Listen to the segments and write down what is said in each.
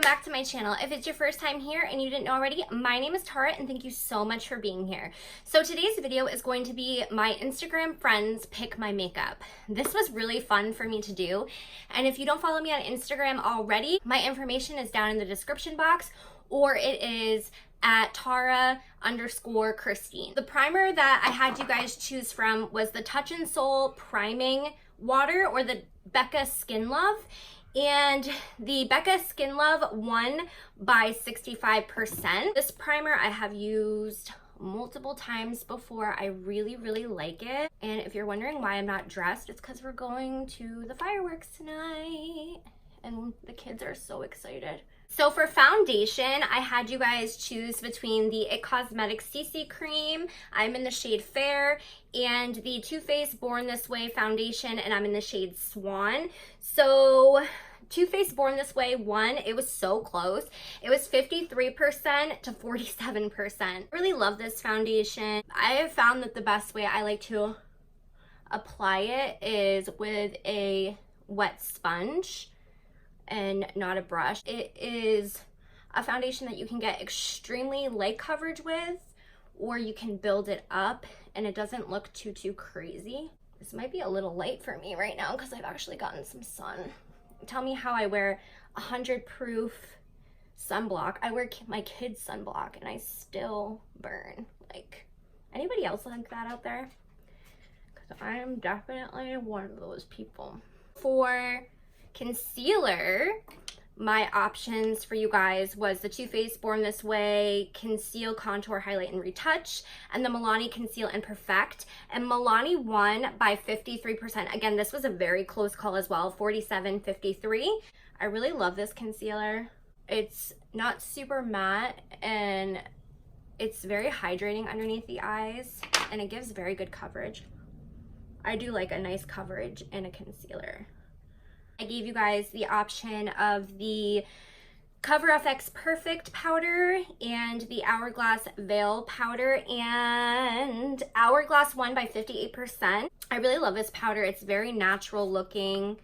back to my channel. If it's your first time here and you didn't know already, my name is Tarrah and thank you so much for being here. So today's video is going to be my Instagram friends pick my makeup. This was really fun for me to do, and if you don't follow me on Instagram already, my information is down in the description box, or it is at Tarrah_Christine. The primer that I had you guys choose from was the Touch in Soul Priming Water, or the Becca Skin Love. And the Becca Skin Love won by 65%. This primer I have used multiple times before. I really, really like it. And if you're wondering why I'm not dressed, it's because we're going to the fireworks tonight. And the kids are so excited. So for foundation, I had you guys choose between the IT Cosmetics CC Cream, I'm in the shade Fair, and the Too Faced Born This Way foundation, and I'm in the shade Swan. So Too Faced Born This Way won. It was so close. It was 53% to 47%. I really love this foundation. I have found that the best way I like to apply it is with a wet sponge and not a brush. It is a foundation that you can get extremely light coverage with, or you can build it up and it doesn't look too crazy. This might be a little light for me right now because I've actually gotten some sun. Tell me how I wear 100 proof sunblock. I wear my kids' sunblock and I still burn. Like, anybody else like that out there? Because I am definitely one of those people. For concealer, my options for you guys was the Too Faced Born This Way Conceal, Contour, Highlight, and Retouch, and the Milani Conceal and Perfect. And Milani won by 53%. Again, this was a very close call as well, 47-53. I really love this concealer. It's not super matte, and it's very hydrating underneath the eyes, and it gives very good coverage. I do like a nice coverage in a concealer. I gave you guys the option of the Cover FX Perfect powder and the Hourglass Veil powder, and Hourglass won by 58%. I really love this powder. It's very natural looking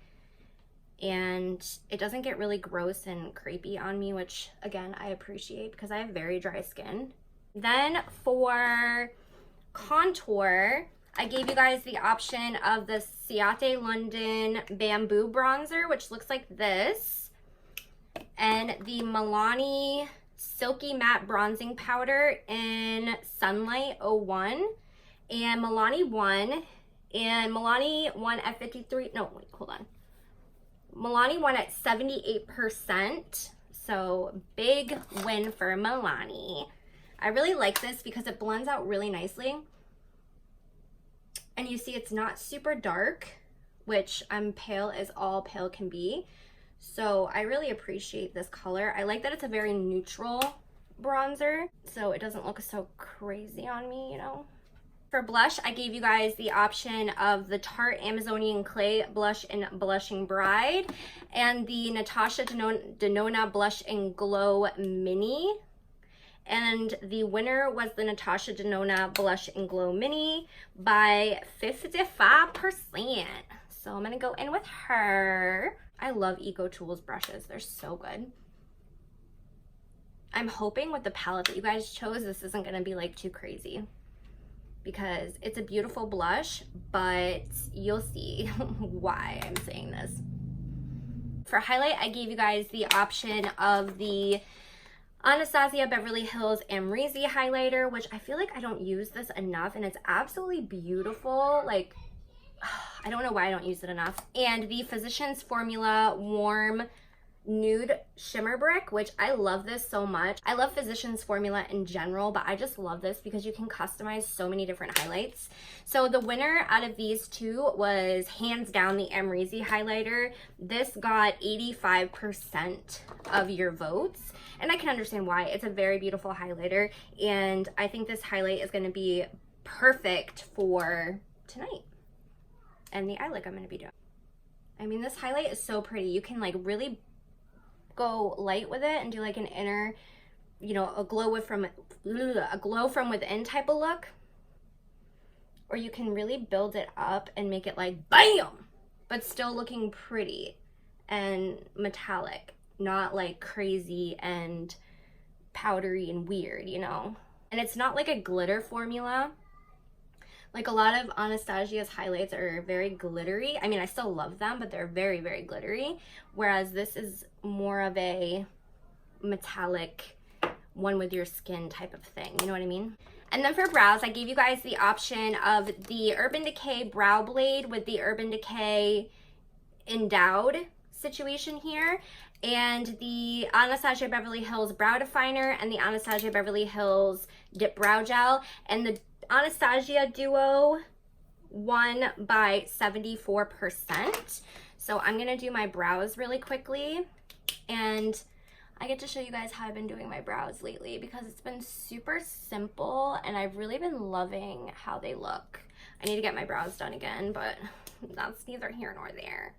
and it doesn't get really gross and crepey on me, which again, I appreciate because I have very dry skin. Then for contour, I gave you guys the option of the Ciate London Bamboo Bronzer, which looks like this, and the Milani Silky Matte Bronzing Powder in Sunlight 01. And Milani won, at 53, no, wait, hold on. Milani won at 78%, so big win for Milani. I really like this because it blends out really nicely. And you see it's not super dark, which I'm pale as all pale can be. So I really appreciate this color. I like that it's a very neutral bronzer, so it doesn't look so crazy on me, you know. For blush, I gave you guys the option of the Tarte Amazonian Clay Blush in Blushing Bride and the Natasha Denona Blush and Glow Mini. And the winner was the Natasha Denona Blush and Glow Mini by 55%. So I'm gonna go in with her. I love Eco Tools brushes, they're so good. I'm hoping with the palette that you guys chose, this isn't gonna be like too crazy, because it's a beautiful blush, but you'll see why I'm saying this. For highlight, I gave you guys the option of the Anastasia Beverly Hills Amrezy highlighter, which I feel like I don't use this enough, and it's absolutely beautiful. Like, I don't know why I don't use it enough. And the Physicians Formula Warm Nude Shimmer Brick, which I love this so much. I love Physicians Formula in general, but I just love this because you can customize so many different highlights. So the winner out of these two was hands down the Amrezy highlighter. This got 85% of your votes, and I can understand why. It's a very beautiful highlighter, and I think this highlight is going to be perfect for tonight and the eye look I'm going to be doing. I mean, this highlight is so pretty. You can like really go light with it and do like an inner, you know, a glow from within type of look, or you can really build it up and make it like BAM, but still looking pretty and metallic. not like crazy and powdery and weird, you know? And it's not like a glitter formula. Like a lot of Anastasia's highlights are very glittery. I mean, I still love them, but they're very, very glittery. Whereas this is more of a metallic, one with your skin type of thing. You know what I mean? And then for brows, I gave you guys the option of the Urban Decay Brow Blade with the Urban Decay Endowed situation here, and the Anastasia Beverly Hills Brow Definer and the Anastasia Beverly Hills Dip Brow Gel. And the Anastasia Duo won by 74%. So I'm gonna do my brows really quickly, and I get to show you guys how I've been doing my brows lately because it's been super simple and I've really been loving how they look. I need to get my brows done again, but that's neither here nor there.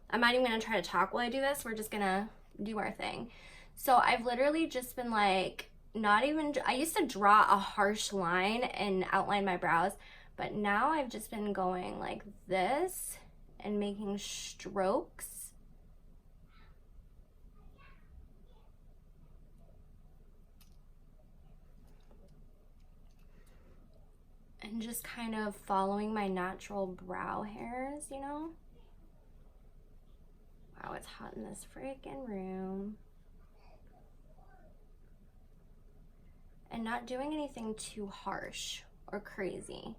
I'm not even gonna try to talk while I do this. We're just gonna do our thing. So I've literally just been like, I used to draw a harsh line and outline my brows, but now I've just been going like this and making strokes. And just kind of following my natural brow hairs, you know? Wow, it's hot in this freaking room. And not doing anything too harsh or crazy.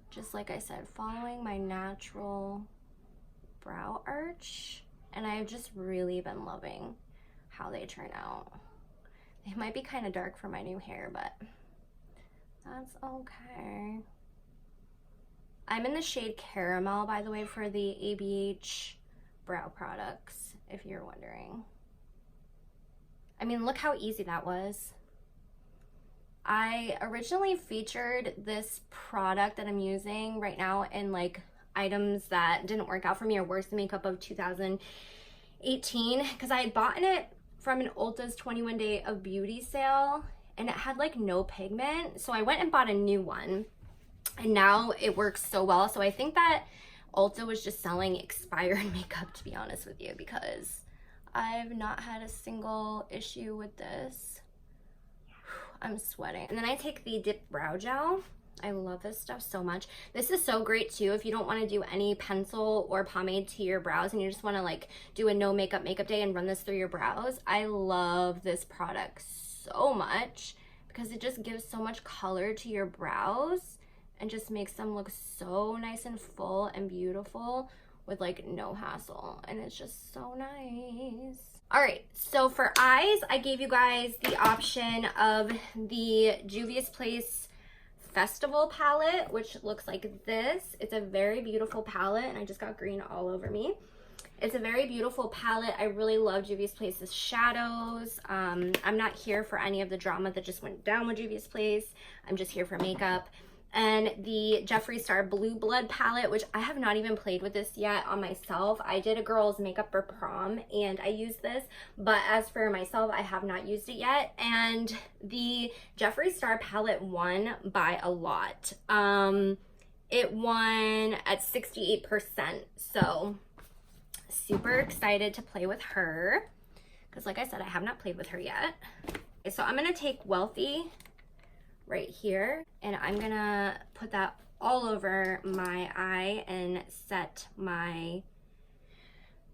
Just like I said, following my natural brow arch. And I've just really been loving how they turn out. They might be kind of dark for my new hair, but that's okay. I'm in the shade Caramel, by the way, for the ABH brow products, if you're wondering. I mean, look how easy that was. I originally featured this product that I'm using right now in like items that didn't work out for me or worst makeup of 2018 because I had bought it from an Ulta's 21 Day of Beauty sale and it had like no pigment. So I went and bought a new one and now it works so well. So I think that Ulta was just selling expired makeup, to be honest with you, because I've not had a single issue with this. I'm sweating. And then I take the Dip Brow Gel. I love this stuff so much. This is so great too if you don't want to do any pencil or pomade to your brows and you just want to like do a no makeup day and run this through your brows. I love this product so much because it just gives so much color to your brows and just makes them look so nice and full and beautiful with like no hassle, and it's just so nice. All right, so for eyes, I gave you guys the option of the Juvia's Place Festival palette, which looks like this. It's a very beautiful palette, and I just got green all over me. It's a very beautiful palette. I really love Juvia's Place's shadows. I'm not here for any of the drama that just went down with Juvia's Place. I'm just here for makeup. And the Jeffree Star Blue Blood palette, which I have not even played with this yet on myself. I did a girl's makeup for prom and I used this, but as for myself, I have not used it yet. And the Jeffree Star palette won by a lot. It won at 68%, so super excited to play with her because like I said, I have not played with her yet. Okay, so I'm gonna take Wealthy right here and I'm gonna put that all over my eye and set my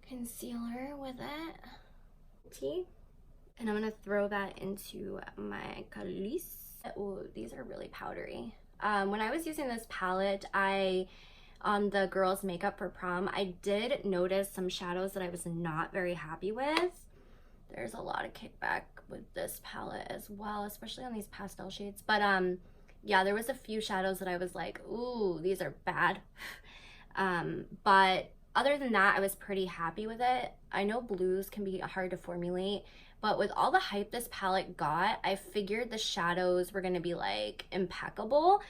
concealer with it. And I'm gonna throw that into my crease. Oh, these are really powdery. When I was using this palette, on the girls' makeup for prom, I did notice some shadows that I was not very happy with. There's a lot of kickback with this palette as well, especially on these pastel shades. But yeah, there was a few shadows that I was like, ooh, these are bad. But other than that, I was pretty happy with it. I know blues can be hard to formulate, but with all the hype this palette got, I figured the shadows were gonna be like impeccable,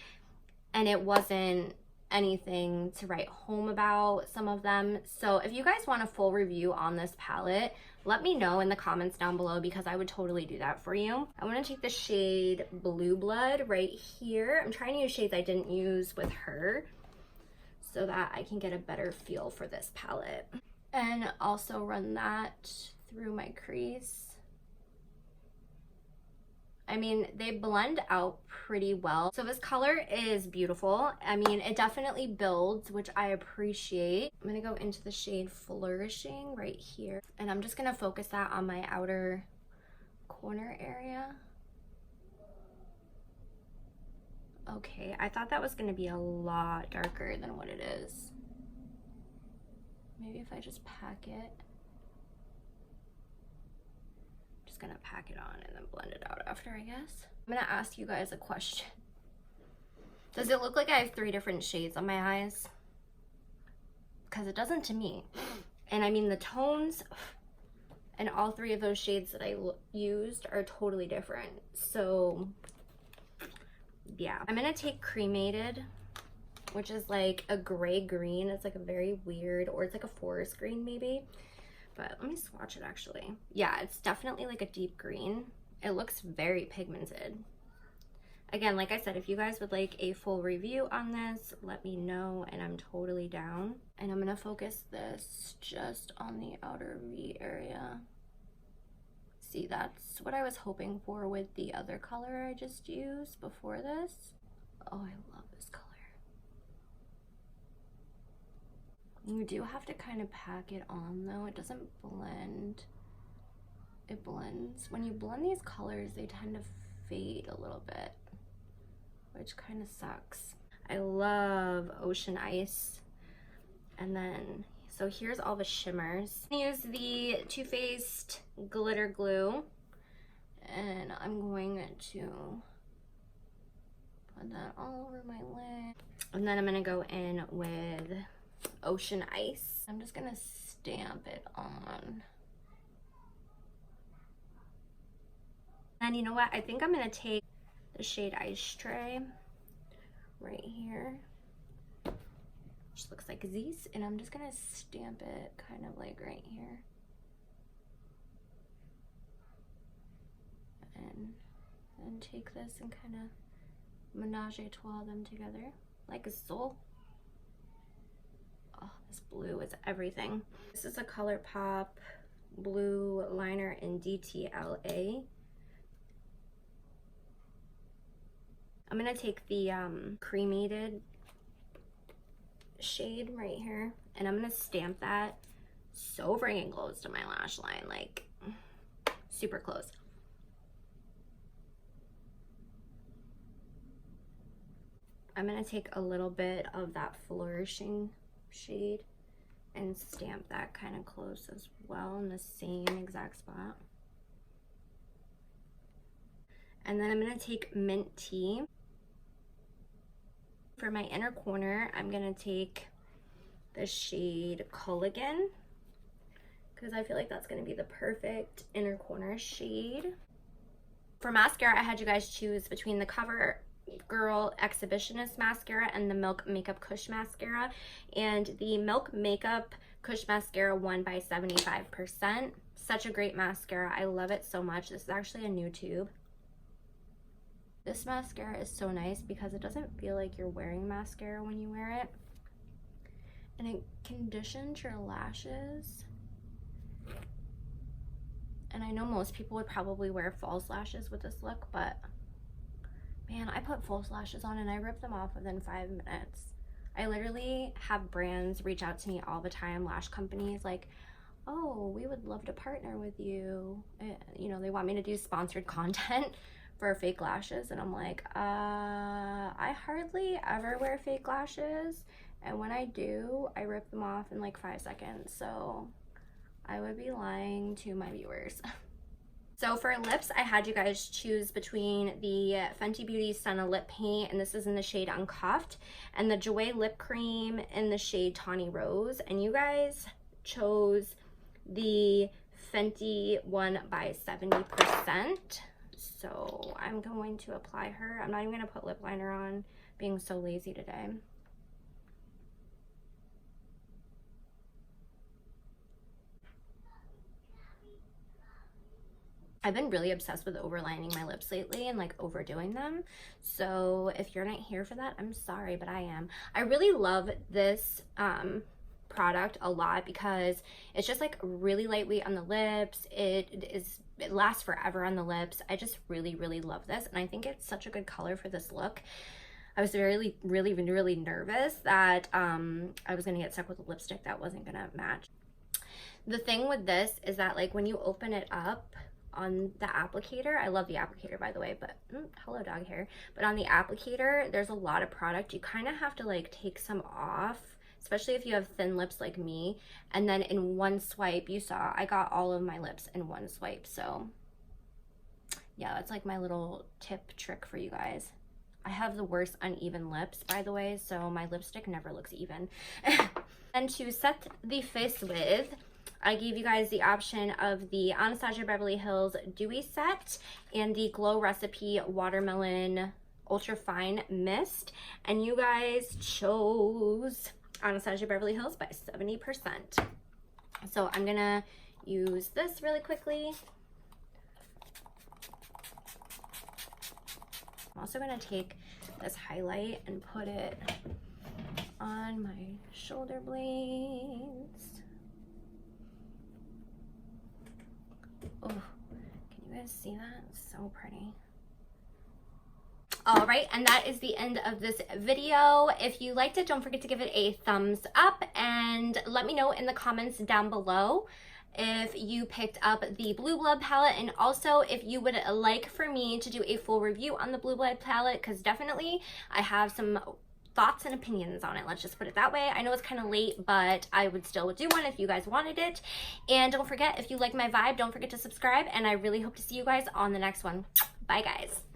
and it wasn't anything to write home about, some of them. So if you guys want a full review on this palette, let me know in the comments down below because I would totally do that for you. I want to take the shade Blue Blood right here. I'm trying to use shades I didn't use with her so that I can get a better feel for this palette. And also run that through my crease. I mean, they blend out pretty well. So this color is beautiful. I mean, it definitely builds, which I appreciate. I'm gonna go into the shade Flourishing right here. And I'm just gonna focus that on my outer corner area. Okay, I thought that was gonna be a lot darker than what it is. Maybe if I just pack it. Gonna pack it on and then blend it out after, I guess. I'm gonna ask you guys a question. Does it look like I have 3 different shades on my eyes? Because it doesn't to me. And I mean, the tones and all 3 of those shades that I used are totally different. So yeah, I'm gonna take Cremated, which is like a gray green. It's like a very weird, or it's like a forest green maybe. But let me swatch it actually. Yeah, it's definitely like a deep green. It looks very pigmented. Again, like I said, if you guys would like a full review on this, let me know and I'm totally down. And I'm gonna focus this just on the outer V area. See, that's what I was hoping for with the other color I just used before this. Oh, I love this color. You do have to kind of pack it on though. It doesn't blend. It blends. When you blend these colors, they tend to fade a little bit, which kind of sucks. I love Ocean Ice. And then, so here's all the shimmers. I use the Too Faced Glitter Glue. And I'm going to put that all over my lid. And then I'm gonna go in with Ocean Ice. I'm just gonna stamp it on. And you know what? I think I'm gonna take the shade Ice Tray right here, which looks like these, and I'm just gonna stamp it kind of like right here. And then take this and kind of menage a trois them together like a soul. Oh, this blue is everything. This is a ColourPop blue liner in DTLA. I'm gonna take the Cremated shade right here, and I'm gonna stamp that so freaking close to my lash line, like super close. I'm gonna take a little bit of that Flourishing shade and stamp that kind of close as well in the same exact spot. And then I'm gonna take Mint Tea. For my inner corner, I'm gonna take the shade Culligan, because I feel like that's gonna be the perfect inner corner shade. For mascara, I had you guys choose between the CoverGirl Exhibitionist mascara and the Milk Makeup Kush mascara, and the Milk Makeup Kush mascara won by 75%. Such a great mascara. I love it so much. This is actually a new tube. This mascara is so nice because it doesn't feel like you're wearing mascara when you wear it, and it conditions your lashes. And I know most people would probably wear false lashes with this look, but man, I put false lashes on and I rip them off within 5 minutes. I literally have brands reach out to me all the time, lash companies, like, oh, we would love to partner with you. You know, they want me to do sponsored content for fake lashes, and I'm like, I hardly ever wear fake lashes, and when I do, I rip them off in like 5 seconds, so I would be lying to my viewers. So for lips, I had you guys choose between the Fenty Beauty Senna Lip Paint, and this is in the shade Uncuffed, and the JEWERLY Lip Cream in the shade Tawny Rose, and you guys chose the Fenty one by 70%. So I'm going to apply her. I'm not even going to put lip liner on, being so lazy today. I've been really obsessed with overlining my lips lately and like overdoing them. So if you're not here for that, I'm sorry, but I am. I really love this product a lot because it's just like really lightweight on the lips. It lasts forever on the lips. I just really love this, and I think it's such a good color for this look. I was really nervous that I was gonna get stuck with a lipstick that wasn't gonna match. The thing with this is that like when you open it up on the applicator, I love the applicator by the way, but hello dog hair, but on the applicator there's a lot of product. You kind of have to like take some off, especially if you have thin lips like me, and then in one swipe, you saw I got all of my lips in one swipe. So yeah, that's like my little tip trick for you guys. I have the worst uneven lips, by the way, so my lipstick never looks even. And to set the face with, I gave you guys the option of the Anastasia Beverly Hills Dewy Set and the Glow Recipe Watermelon Ultra Fine Mist, and you guys chose Anastasia Beverly Hills by 70%. So I'm gonna use this really quickly. I'm also gonna take this highlight and put it on my shoulder blades. Oh, can you guys see that? It's so pretty. All right, and that is the end of this video. If you liked it, don't forget to give it a thumbs up and let me know in the comments down below if you picked up the Blue Blood palette, and also if you would like for me to do a full review on the Blue Blood palette, because definitely I have some thoughts and opinions on it. Let's just put it that way. I know it's kind of late, but I would still do one if you guys wanted it. And don't forget, if you like my vibe, don't forget to subscribe, and I really hope to see you guys on the next one. Bye guys.